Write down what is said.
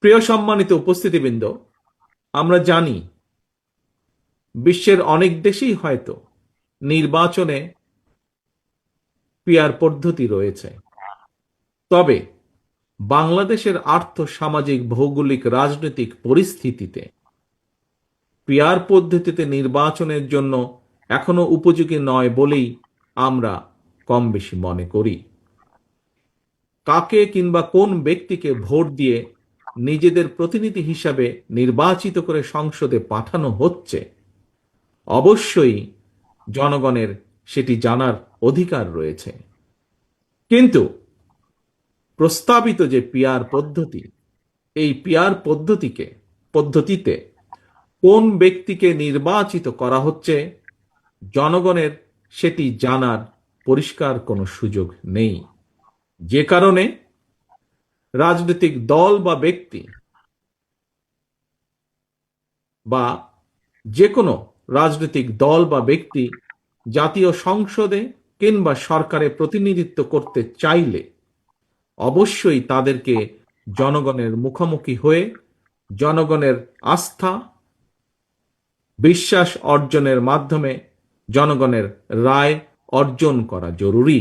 প্রিয় সম্মানিত উপস্থিতিবৃন্দ, আমরা জানি বিশ্বের অনেক দেশেই হয়তো নির্বাচনে পিয়ার পদ্ধতি রয়েছে। তবে বাংলাদেশের আর্থ সামাজিক ভৌগোলিক রাজনৈতিক পরিস্থিতিতে পিয়ার পদ্ধতিতে নির্বাচনের জন্য এখনো উপযোগী নয় বলেই আমরা কম বেশি মনে করি। কাকে কিংবা কোন ব্যক্তিকে ভোট দিয়ে নিজেদের প্রতিনিধি হিসাবে নির্বাচিত করে সংসদে পাঠানো হচ্ছে, অবশ্যই জনগণের সেটি জানার অধিকার রয়েছে। কিন্তু প্রস্তাবিত যে পিয়ার পদ্ধতি, এই পিয়ার পদ্ধতিতে কোন ব্যক্তিকে নির্বাচিত করা হচ্ছে, জনগণের সেটি জানার পরিষ্কার কোনো সুযোগ নেই। যে কারণে রাজনৈতিক দল বা ব্যক্তি বা যে কোনো রাজনৈতিক দল বা ব্যক্তি জাতীয় সংসদে কিংবা সরকারে প্রতিনিধিত্ব করতে চাইলে অবশ্যই তাদেরকে জনগণের মুখোমুখি হয়ে জনগণের আস্থা বিশ্বাস অর্জনের মাধ্যমে জনগণের রায় অর্জন করা জরুরি।